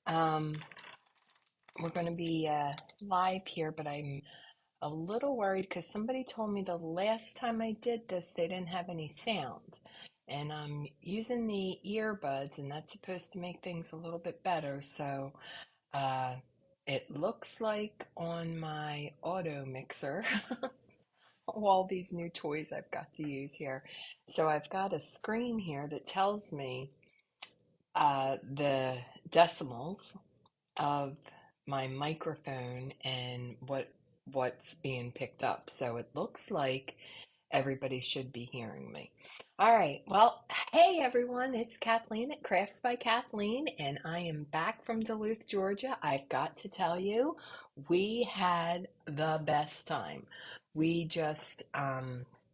Um, we're going to be live here, but I'm a little worried because somebody told me the last time I did this, they didn't have any sound. And I'm using the earbuds, and that's supposed to make things a little bit better. So uh, it looks like on my auto mixer, all these new toys I've got to use here. So I've got a screen here that tells me the decimals of my microphone and what's being picked up. So it looks like everybody should be hearing me. All right. Well, hey everyone, it's Kathleen at Crafts by Kathleen, and I am back from Duluth, Georgia. I've got to tell you, we had the best time. We just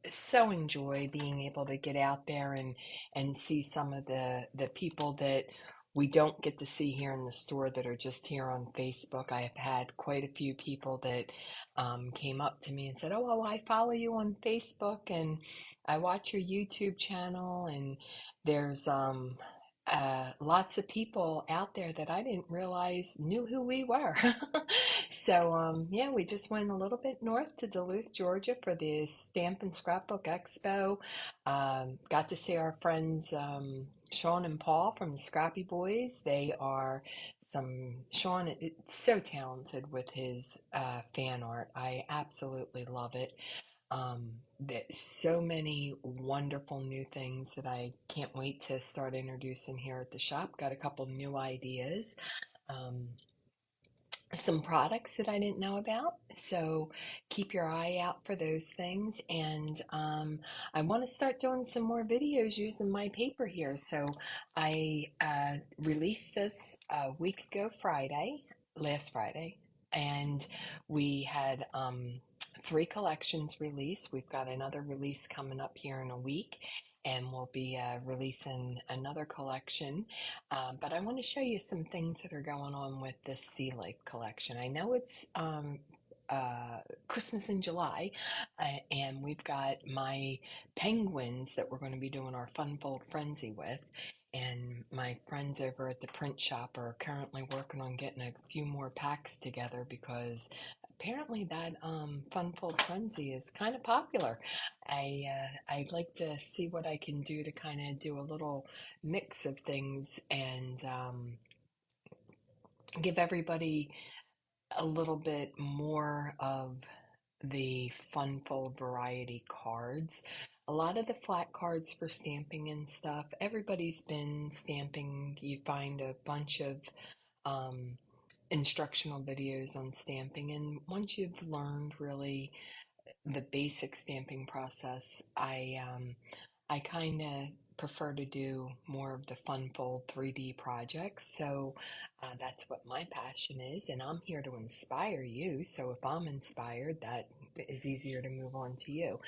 so enjoy being able to get out there and see some of the people that we don't get to see here in the store that are just here on Facebook. I have had quite a few people that came up to me and said, "Oh, I follow you on Facebook and I watch your YouTube channel." And there's lots of people out there that I didn't realize knew who we were. So, yeah, we just went a little bit north to Duluth, Georgia for the Stamp and Scrapbook Expo. Got to see our friends. Sean and Paul from the Scrappy Boys. They are Sean is so talented with his fan art. I absolutely love it. There's so many wonderful new things that I can't wait to start introducing here at the shop. Got a couple new ideas. Um, some products that I didn't know about. So keep your eye out for those things. And I want to start doing some more videos using my paper here. So I released this a week ago, last Friday, and we had three collections released. We've got another release coming up here in a week. And we'll be releasing another collection, but I want to show you some things that are going on with this Sea Life collection. I know it's Christmas in July, and we've got my penguins that we're going to be doing our Fun Fold Frenzy with. And my friends over at the print shop are currently working on getting a few more packs together because apparently that Fun Fold Frenzy is kind of popular. I'd like to see what I can do to kind of do a little mix of things and give everybody a little bit more of the fun full variety cards. A lot of the flat cards for stamping and stuff, everybody's been stamping. You find a bunch of um, instructional videos on stamping, and once you've learned really the basic stamping process, I kind of prefer to do more of the fun fold 3D projects. So that's what my passion is, and I'm here to inspire you. So if I'm inspired, that is easier to move on to you.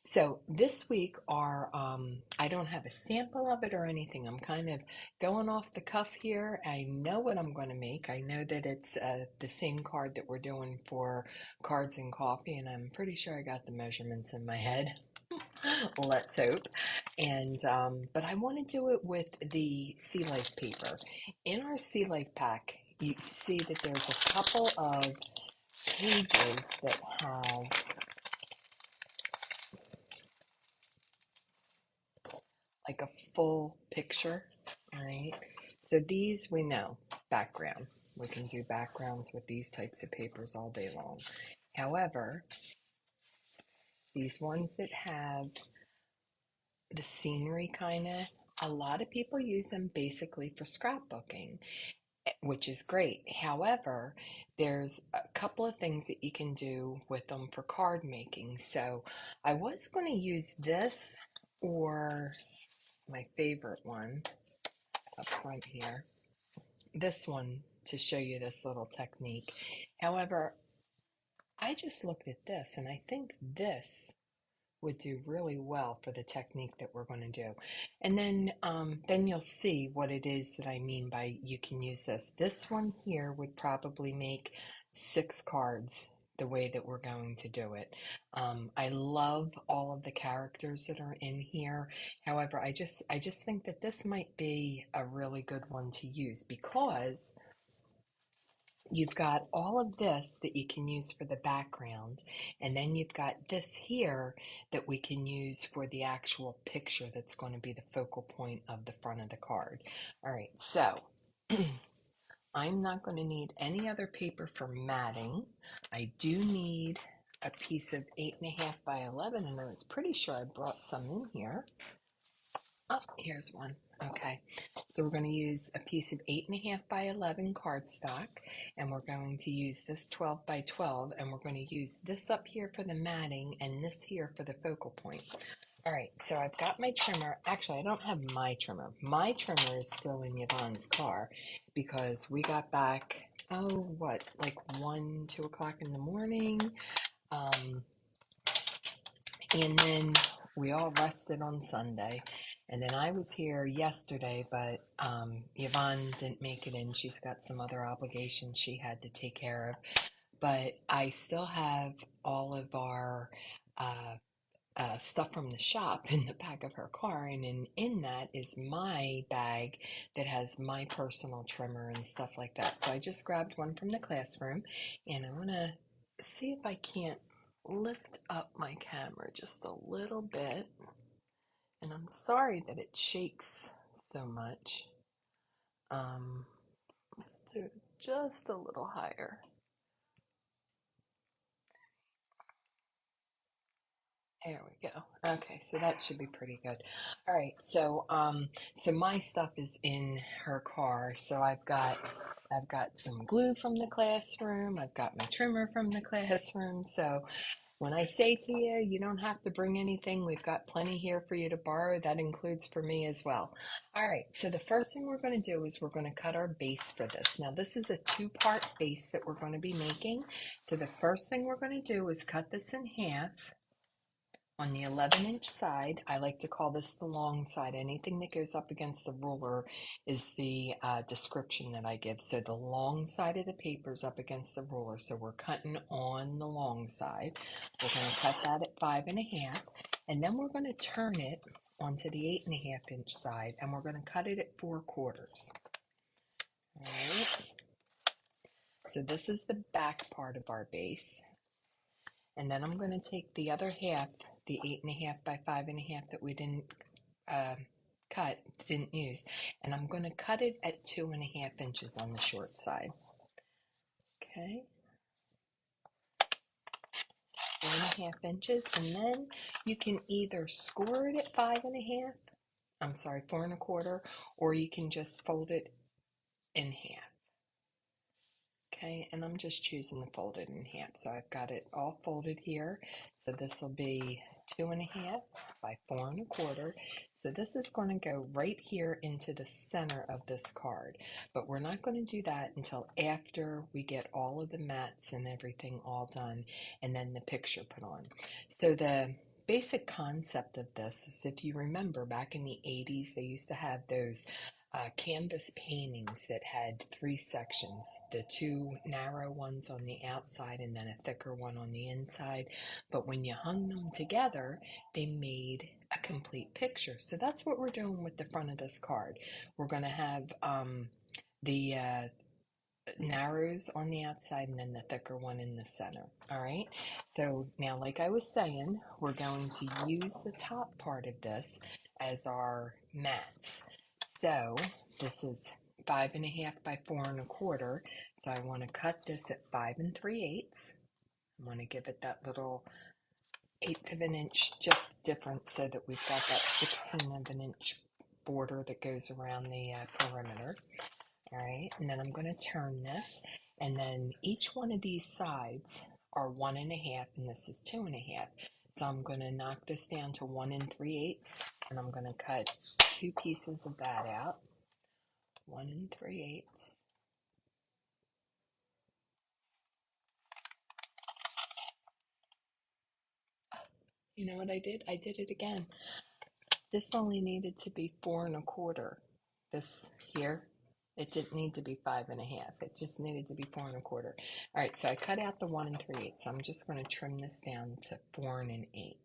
So this week, I don't have a sample of it or anything. I'm kind of going off the cuff here. I know what I'm going to make. I know that it's the same card that we're doing for Cards and Coffee, and I'm pretty sure I got the measurements in my head. Let's hope. And but I want to do it with the Sea Life paper. In our Sea Life pack, you see that there's a couple of pages that have like a full picture, right? So these we know, background. We can do backgrounds with these types of papers all day long. However, these ones that have the scenery kind of, a lot of people use them basically for scrapbooking, which is great. However, there's a couple of things that you can do with them for card making. So I was going to use this or my favorite one up front here, this one to show you this little technique. However, I just looked at this and I think this would do really well for the technique that we're going to do. And then you'll see what it is that I mean by you can use this. This one here would probably make 6 cards the way that we're going to do it. I love all of the characters that are in here. However, I just think that this might be a really good one to use because you've got all of this that you can use for the background, and then you've got this here that we can use for the actual picture that's going to be the focal point of the front of the card. All right, so I'm not going to need any other paper for matting. I do need a piece of 8.5 by 11, and I was pretty sure I brought some in here. Oh, here's one. Okay, so we're going to use a piece of 8.5 by 11 cardstock, and we're going to use this 12 by 12, and we're going to use this up here for the matting and this here for the focal point. All right, so I've got my trimmer. Actually, I don't have my trimmer. My trimmer is still in Yvonne's car because we got back, oh, what, like 1, 2 o'clock in the morning. And then we all rested on Sunday. And then I was here yesterday, but Yvonne didn't make it in. She's got some other obligations she had to take care of. But I still have all of our stuff from the shop in the back of her car, and in that is my bag that has my personal trimmer and stuff like that. So I just grabbed one from the classroom, and I want to see if I can't lift up my camera just a little bit. And I'm sorry that it shakes so much. Let's do it just a little higher. There we go. Okay, so that should be pretty good. All right, so my stuff is in her car. So I've got some glue from the classroom. I've got my trimmer from the classroom. So when I say to you, you don't have to bring anything. We've got plenty here for you to borrow. That includes for me as well. All right, so the first thing we're going to do is we're going to cut our base for this. Now, this is a two-part base that we're going to be making. So the first thing we're going to do is cut this in half. On the 11-inch side, I like to call this the long side. Anything that goes up against the ruler is the description that I give. So the long side of the paper is up against the ruler. So we're cutting on the long side. We're going to cut that at 5.5, and then we're going to turn it onto the 8.5-inch side, and we're going to cut it at 4/4. All right. So this is the back part of our base. And then I'm going to take the other half, the 8.5 by 5.5 that we didn't didn't use, and I'm going to cut it at 2.5 inches on the short side. Okay, 2.5 inches, and then you can either score it at 5.5, I'm sorry, 4.25, or you can just fold it in half. Okay, and I'm just choosing to fold it in half. So I've got it all folded here. So this will be 2.5 by 4.25. So this is going to go right here into the center of this card. But we're not going to do that until after we get all of the mats and everything all done and then the picture put on. So the basic concept of this is, if you remember back in the 80s, they used to have those canvas paintings that had three sections, the two narrow ones on the outside and then a thicker one on the inside. But when you hung them together, they made a complete picture. So that's what we're doing with the front of this card. We're going to have the narrows on the outside and then the thicker one in the center. All right, so now, like I was saying, we're going to use the top part of this as our mats. So this is 5.5 by 4.25. So I want to cut this at 5 3/8. I want to give it that little 1/8 of an inch difference so that we've got that 16 of an inch border that goes around the perimeter. All right, and then I'm going to turn this, and then each one of these sides are 1.5, and this is 2.5. So I'm going to knock this down to 1 3/8, and I'm going to cut two pieces of that out. 1 3/8. You know what I did? I did it again. This only needed to be 4.25. This here. It didn't need to be 5.5. It just needed to be 4 1/4. All right, so I cut out the 1 3/8. So I'm just going to trim this down to 4 1/8.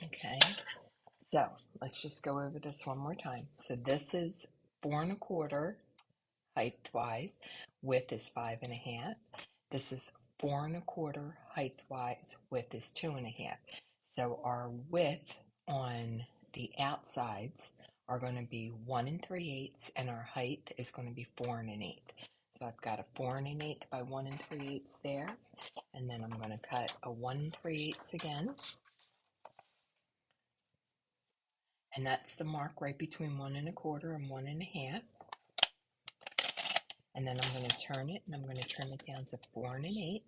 Okay, so let's just go over this one more time. So this is 4 1/4 height-wise. Width is 5.5. This is 4 1/4 height-wise. Width is 2.5. So our width on the outsides are going to be 1 3/8, and our height is going to be 4 1/8. So I've got a 4 1/8 by 1 3/8 there, and then I'm going to cut a 1 3/8 again, and that's the mark right between 1 1/4 and 1 1/2. And then I'm going to turn it, and I'm going to trim it down to 4 1/8.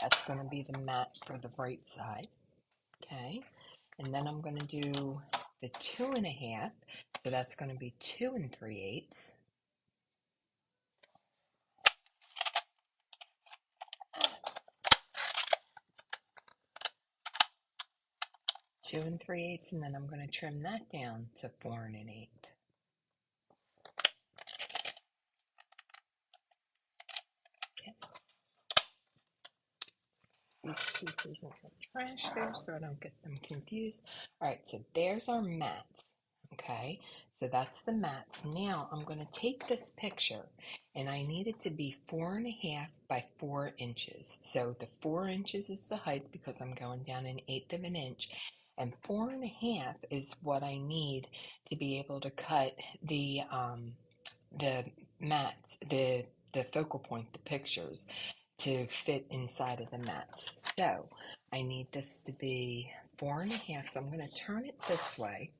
That's going to be the mat for the right side. Okay, and then I'm going to do the 2.5, so that's going to be 2 3/8. 2 3/8, and then I'm going to trim that down to 4 1/8. Okay. These pieces and some trash there so I don't get them confused. All right, so there's our mats. Okay, so that's the mats. Now I'm going to take this picture, and I need it to be 4.5 by 4 inches. So the 4 inches is the height because I'm going down 1/8 of an inch, and 4.5 is what I need to be able to cut the mats, the focal point, the pictures, to fit inside of the mats. So I need this to be 4.5. So I'm going to turn it this way,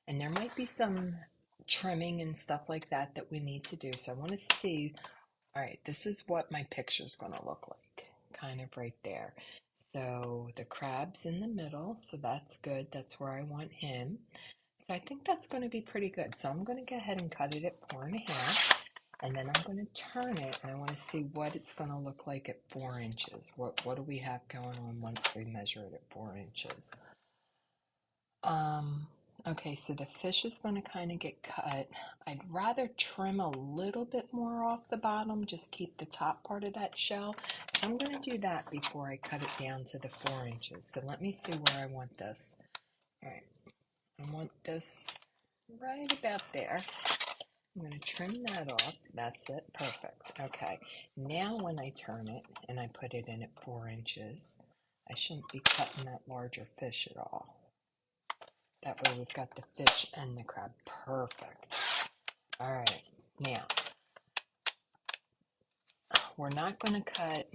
and there might be some trimming and stuff like that that we need to do. So I want to see, all right, this is what my picture is going to look like, kind of right there. So the crab's in the middle, so that's good. That's where I want him. So I think that's going to be pretty good. So I'm going to go ahead and cut it at 4.5. And then I'm going to turn it, and I want to see what it's going to look like at 4 inches. What do we have going on once we measure it at 4 inches? Okay, so the fish is going to kind of get cut. I'd rather trim a little bit more off the bottom, just keep the top part of that shell. So I'm going to do that before I cut it down to the 4 inches. So let me see where I want this. All right, I want this right about there. I'm going to trim that off. That's it. Perfect. Okay. Now when I turn it and I put it in at 4 inches, I shouldn't be cutting that larger fish at all. That way we've got the fish and the crab. Perfect. All right. Now, we're not going to cut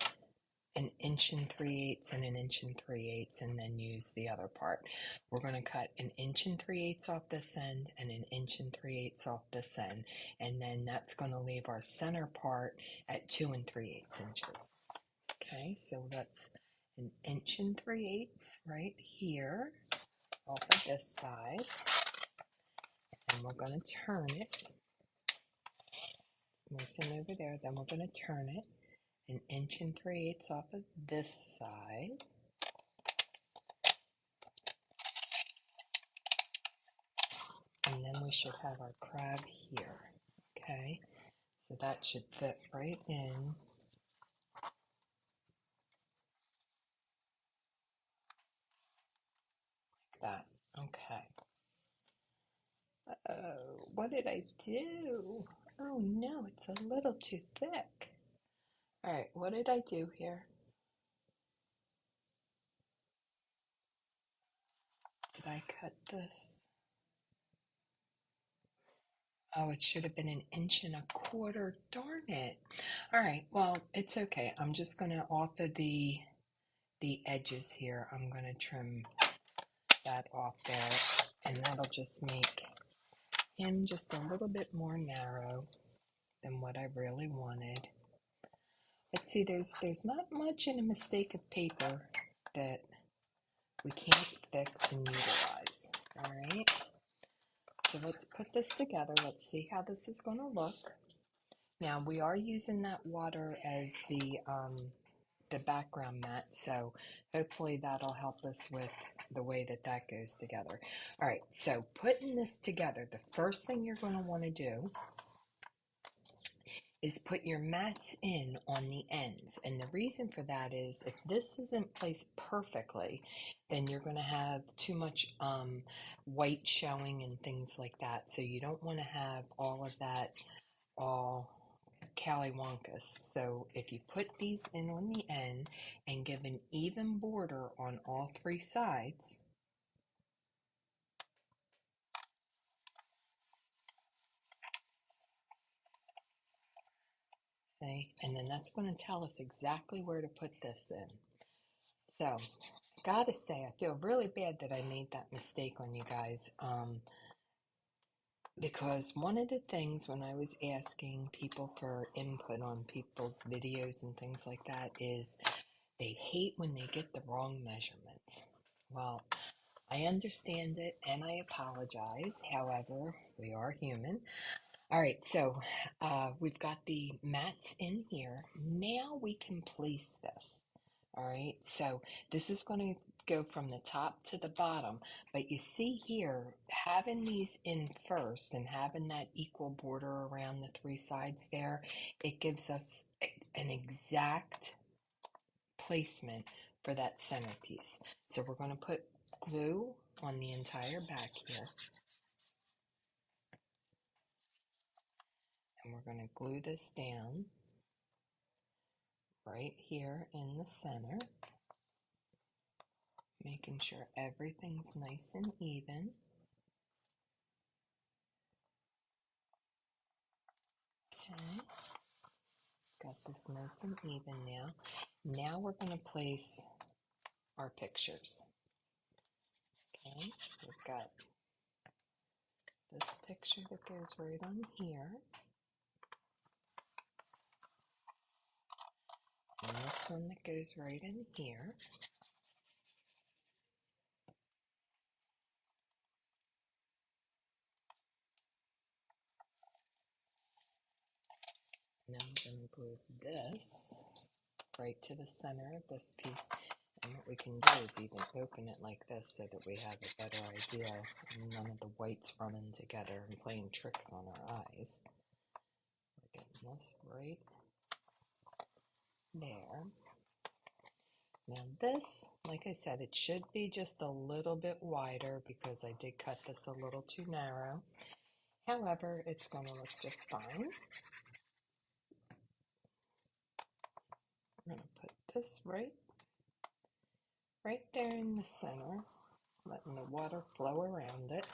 1 3/8 and 1 3/8 and then use the other part. We're going to cut 1 3/8 off this end and 1 3/8 off this end, and then that's going to leave our center part at 2 3/8 inches. Okay, so that's 1 3/8 right here off of this side, and we're going to turn it. Move him over there. Then we're going to turn it 1 3/8 off of this side. And then we should have our crab here. Okay, so that should fit right in. Like that. Okay. Oh, what did I do? Oh no, it's a little too thick. All right, what did I do here? Did I cut this? Oh, it should have been 1 1/4 inches. Darn it. All right, well, it's okay. I'm just gonna, off of the edges here, I'm gonna trim that off there, and that'll just make him just a little bit more narrow than what I really wanted. But see, there's not much in a mistake of paper that we can't fix and utilize. All right, so let's put this together. Let's see how this is going to look. Now we are using that water as the the background mat, so hopefully that'll help us with the way that that goes together. All right, so putting this together, the first thing you're going to want to do is put your mats in on the ends. And the reason for that is if this isn't placed perfectly, then you're going to have too much white showing and things like that. So you don't want to have all of that all callywonkus. So if you put these in on the end and give an even border on all three sides, see, and then that's going to tell us exactly where to put this in. So, gotta say, I feel really bad that I made that mistake on you guys. Because one of the things when I was asking people for input on people's videos and things like that is they hate when they get the wrong measurements. Well, I understand it and I apologize. However, we are human. All right, so we've got the mats in here. Now we can place this. All right, so this is going to go from the top to the bottom, but you see here, having these in first and having that equal border around the three sides there, it gives us an exact placement for that centerpiece. So we're going to put glue on the entire back here, and we're going to glue this down right here in the center, making sure everything's nice and even. Okay, got this nice and even now. Now we're going to place our pictures. Okay, we've got this picture that goes right on here, and this one that goes right in here. Now I'm going to glue this right to the center of this piece. And what we can do is even open it like this so that we have a better idea. None of the whites running together and playing tricks on our eyes. We're getting this right there. Now this, like I said, it should be just a little bit wider because I did cut this a little too narrow. However, it's going to look just fine. I'm going to put this right there in the center, letting the water flow around it.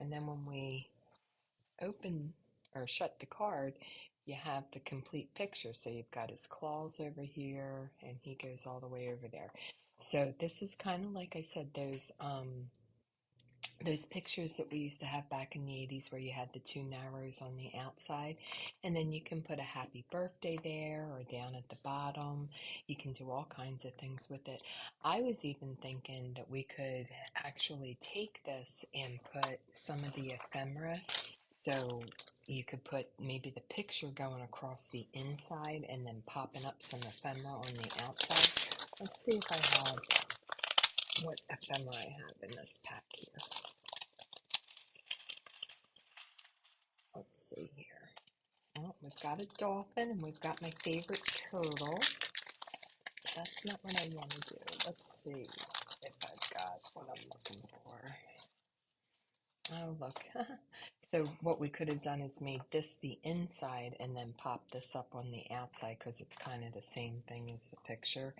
And then when we open or shut the card, you have the complete picture. So you've got his claws over here and he goes all the way over there. So this is kind of like I said, those pictures that we used to have back in the 80s where you had the two narrows on the outside, and then you can put a happy birthday there or down at the bottom. You can do all kinds of things with it. I was even thinking that we could actually take this and put some of the ephemera, so you could put maybe the picture going across the inside and then popping up some ephemera on the outside. Let's see if I have what ephemera I have in this pack here. Let's see here. Oh, we've got a dolphin and we've got my favorite turtle. That's not what I want to do. Let's see if I've got what I'm looking for. Oh, look. So what we could have done is made this the inside and then pop this up on the outside because it's kind of the same thing as the picture.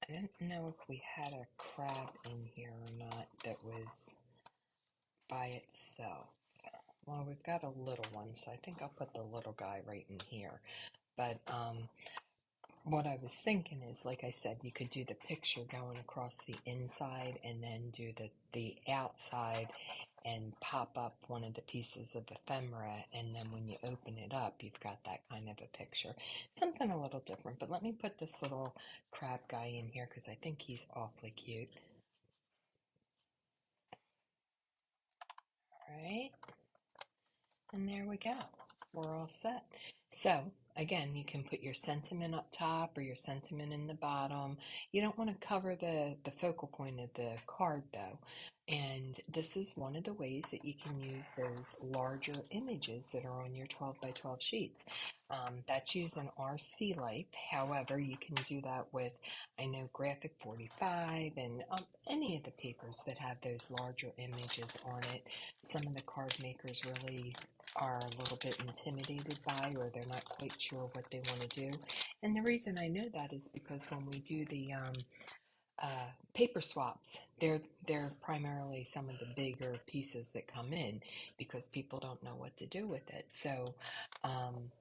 I didn't know if we had a crab in here or not that was by itself. Well, we've got a little one, so I think I'll put the little guy right in here. But what I was thinking is, like I said, you could do the picture going across the inside and then do the outside and pop up one of the pieces of ephemera, and then when you open it up, you've got that kind of a picture. Something a little different, but let me put this little crab guy in here because I think he's awfully cute. All right, and there we go. We're all set. So again, you can put your sentiment up top or your sentiment in the bottom. You don't want to cover the focal point of the card though. And this is one of the ways that you can use those larger images that are on your 12 by 12 sheets. That's using RC Life. However, you can do that with, I know, Graphic 45 and any of the papers that have those larger images on it. Some of the card makers really are a little bit intimidated by, or they're not quite sure what they want to do. And the reason I know that is because when we do the paper swaps, they're primarily some of the bigger pieces that come in because people don't know what to do with it. So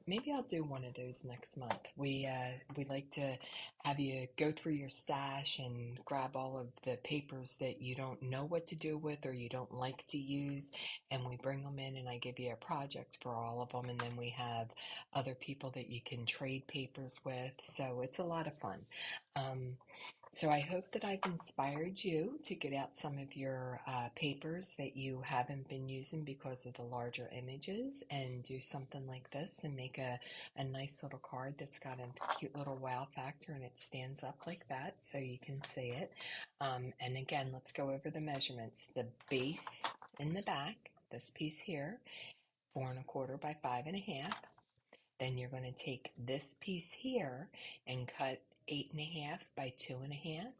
maybe I'll do one of those next month. We like to have you go through your stash and grab all of the papers that you don't know what to do with or you don't like to use, and we bring them in and I give you a project for all of them, and then we have other people that you can trade papers with. So it's a lot of fun. Um, so I hope that I've inspired you to get out some of your papers that you haven't been using because of the larger images and do something like this and make a nice little card that's got a cute little wow factor and it stands up like that so you can see it. And again, let's go over the measurements. The base in the back, this piece here, 4 1/4 by 5 1/2. Then you're going to take this piece here and cut 8 1/2 by 2 1/2.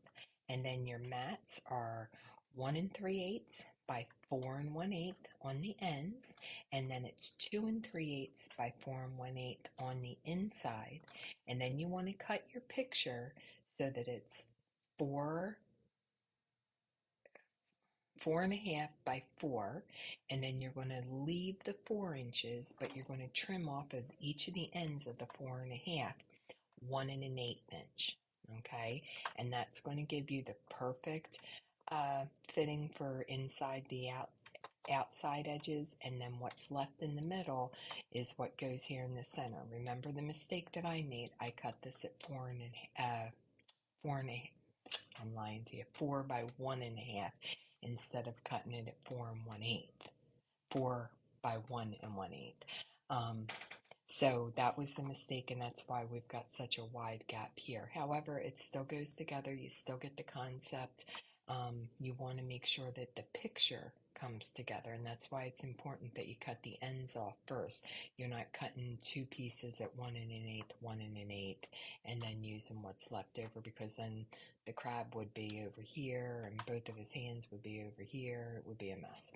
And then your mats are 1 3/8 by 4 1/8 on the ends. And then it's 2 3/8 by 4 1/8 on the inside. And then you want to cut your picture so that it's 4 4 1/2 by 4, and then you're going to leave the 4 inches, but you're going to trim off of each of the ends of the 4 1/2, 1 1/8 inch. Okay, and that's going to give you the perfect fitting for inside the outside edges, and then what's left in the middle is what goes here in the center. Remember the mistake that I made? I cut this at 4 and a I'm lying to you, 4 by 1 1/2 instead of cutting it at 4 1/8, 4 by 1 1/8. Um, so that was the mistake, and that's why we've got such a wide gap here. However, it still goes together. You still get the concept. You want to make sure that the picture comes together, and that's why it's important that you cut the ends off first. You're not cutting two pieces at 1 1/8, 1 1/8, and then using what's left over, because then the crab would be over here and both of his hands would be over here. It would be a mess.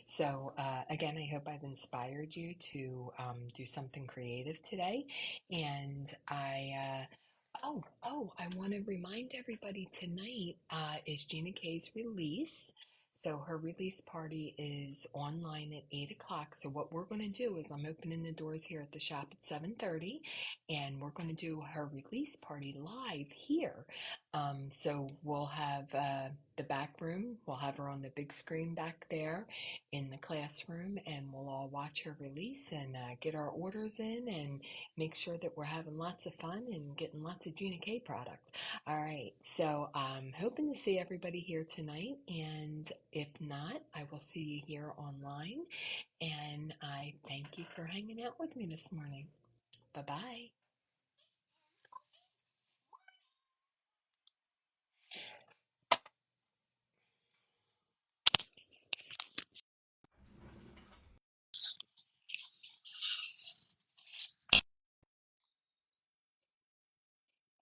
So again, I hope I've inspired you to do something creative today. And I want to remind everybody tonight is Gina K's release. So her release party is online at 8 o'clock. So what we're going to do is I'm opening the doors here at the shop at 7:30, and we're going to do her release party live here. So we'll have the back room. We'll have her on the big screen back there in the classroom, and we'll all watch her release and get our orders in and make sure that we're having lots of fun and getting lots of Gina K products. All right, so I'm hoping to see everybody here tonight, and if not, I will see you here online. And I thank you for hanging out with me this morning. Bye bye.